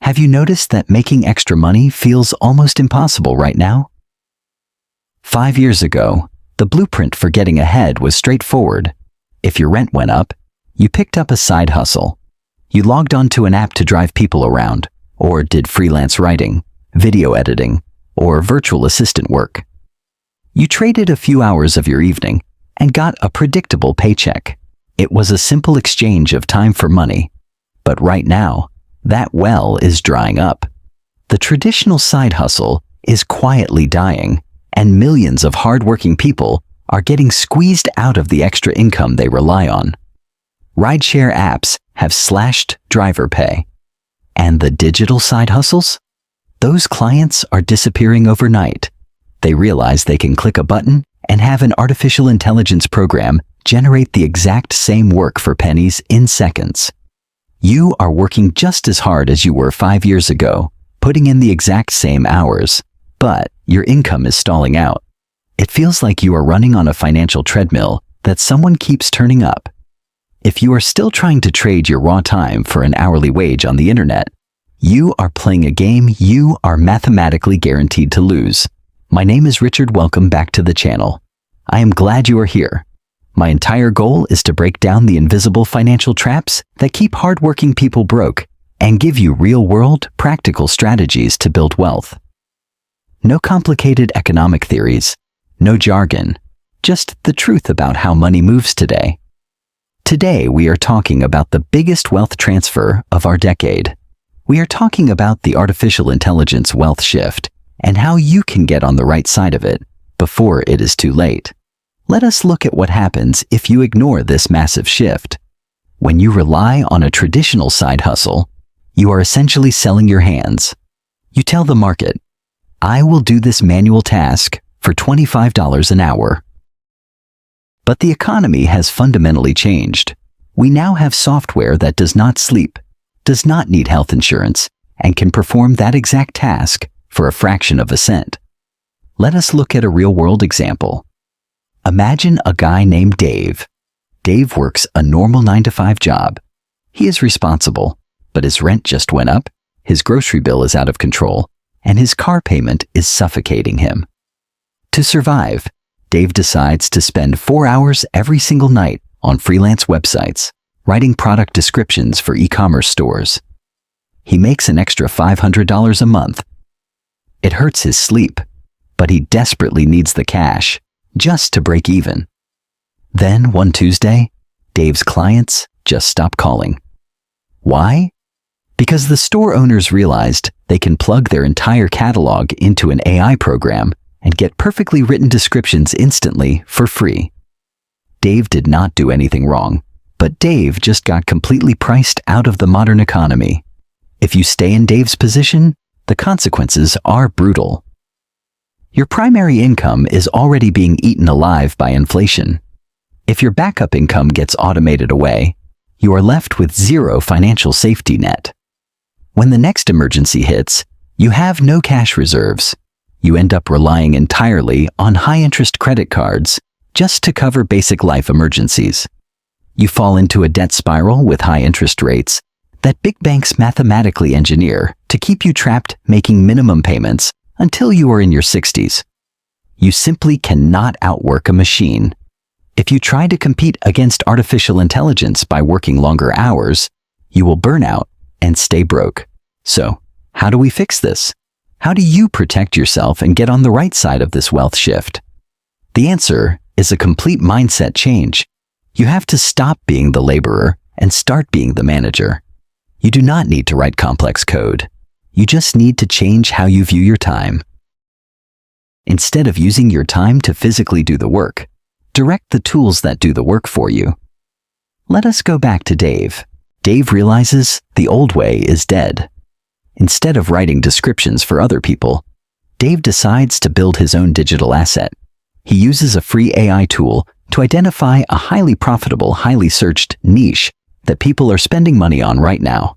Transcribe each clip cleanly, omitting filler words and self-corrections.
Have you noticed that making extra money feels almost impossible right now? 5 years ago, the blueprint for getting ahead was straightforward. If your rent went up, you picked up a side hustle. You logged onto an app to drive people around, or did freelance writing, video editing, or virtual assistant work. You traded a few hours of your evening and got a predictable paycheck. It was a simple exchange of time for money. But right now, that well is drying up. The traditional side hustle is quietly dying, and millions of hardworking people are getting squeezed out of the extra income they rely on. Rideshare apps have slashed driver pay. And the digital side hustles? Those clients are disappearing overnight. They realize they can click a button and have an artificial intelligence program generate the exact same work for pennies in seconds. You are working just as hard as you were 5 years ago, putting in the exact same hours, but your income is stalling out. It feels like you are running on a financial treadmill that someone keeps turning up. If you are still trying to trade your raw time for an hourly wage on the internet, you are playing a game you are mathematically guaranteed to lose. My name is Richard. Welcome back to the channel. I am glad you are here. My entire goal is to break down the invisible financial traps that keep hardworking people broke and give you real-world, practical strategies to build wealth. No complicated economic theories, no jargon, just the truth about how money moves today. Today, we are talking about the biggest wealth transfer of our decade. We are talking about the artificial intelligence wealth shift and how you can get on the right side of it before it is too late. Let us look at what happens if you ignore this massive shift. When you rely on a traditional side hustle, you are essentially selling your hands. You tell the market, I will do this manual task for $25 an hour. But the economy has fundamentally changed. We now have software that does not sleep, does not need health insurance, and can perform that exact task for a fraction of a cent. Let us look at a real-world example. Imagine a guy named Dave. Dave works a normal 9-to-5 job. He is responsible, but his rent just went up, his grocery bill is out of control, and his car payment is suffocating him. To survive, Dave decides to spend 4 hours every single night on freelance websites, writing product descriptions for e-commerce stores. He makes an extra $500 a month. It hurts his sleep, but he desperately needs the cash just to break even. Then one Tuesday, Dave's clients just stop calling. Why? Because the store owners realized they can plug their entire catalog into an AI program and get perfectly written descriptions instantly for free. Dave did not do anything wrong, but Dave just got completely priced out of the modern economy. If you stay in Dave's position, the consequences are brutal. Your primary income is already being eaten alive by inflation. If your backup income gets automated away, you are left with zero financial safety net. When the next emergency hits, you have no cash reserves. You end up relying entirely on high-interest credit cards just to cover basic life emergencies. You fall into a debt spiral with high interest rates that big banks mathematically engineer to keep you trapped making minimum payments until you are in your 60s. You simply cannot outwork a machine. If you try to compete against artificial intelligence by working longer hours, you will burn out and stay broke. So, how do we fix this? How do you protect yourself and get on the right side of this wealth shift? The answer is a complete mindset change. You have to stop being the laborer and start being the manager. You do not need to write complex code. You just need to change how you view your time. Instead of using your time to physically do the work, direct the tools that do the work for you. Let us go back to Dave. Dave realizes the old way is dead. Instead of writing descriptions for other people, Dave decides to build his own digital asset. He uses a free AI tool to identify a highly profitable, highly searched niche that people are spending money on right now.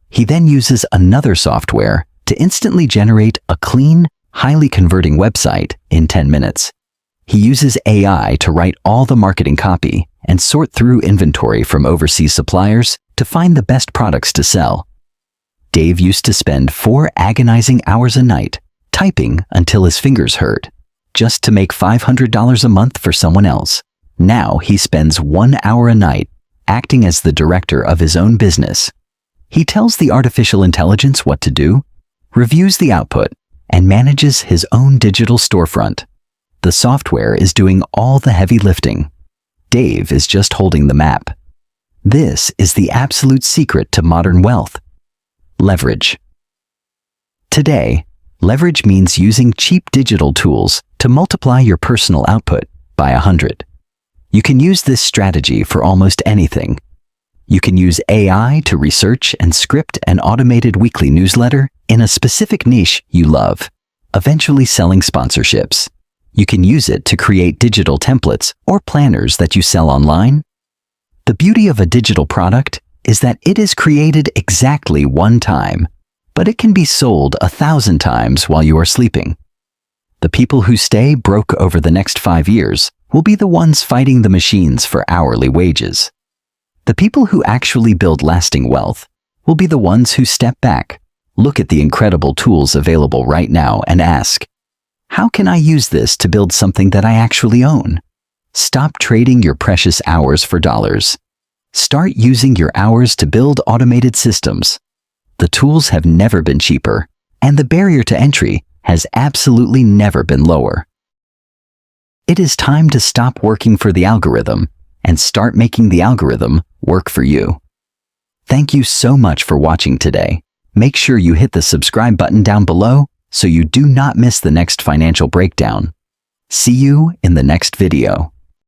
He then uses another software to instantly generate a clean, highly converting website in 10 minutes. He uses AI to write all the marketing copy and sort through inventory from overseas suppliers to find the best products to sell. Dave used to spend 4 agonizing hours a night typing until his fingers hurt, just to make $500 a month for someone else. Now he spends 1 hour a night acting as the director of his own business. He tells the artificial intelligence what to do, reviews the output, and manages his own digital storefront. The software is doing all the heavy lifting. Dave is just holding the map. This is the absolute secret to modern wealth. Leverage. Today, leverage means using cheap digital tools to multiply your personal output by 100. You can use this strategy for almost anything. You can use AI to research and script an automated weekly newsletter in a specific niche you love, eventually selling sponsorships. You can use it to create digital templates or planners that you sell online. The beauty of a digital product is that it is created exactly one time, but it can be sold 1,000 times while you are sleeping. The people who stay broke over the next 5 years will be the ones fighting the machines for hourly wages. The people who actually build lasting wealth will be the ones who step back, look at the incredible tools available right now, and ask, how can I use this to build something that I actually own? Stop trading your precious hours for dollars. Start using your hours to build automated systems. The tools have never been cheaper, and the barrier to entry has absolutely never been lower. It is time to stop working for the algorithm and start making the algorithm work for you. Thank you so much for watching today. Make sure you hit the subscribe button down below so you do not miss the next financial breakdown. See you in the next video.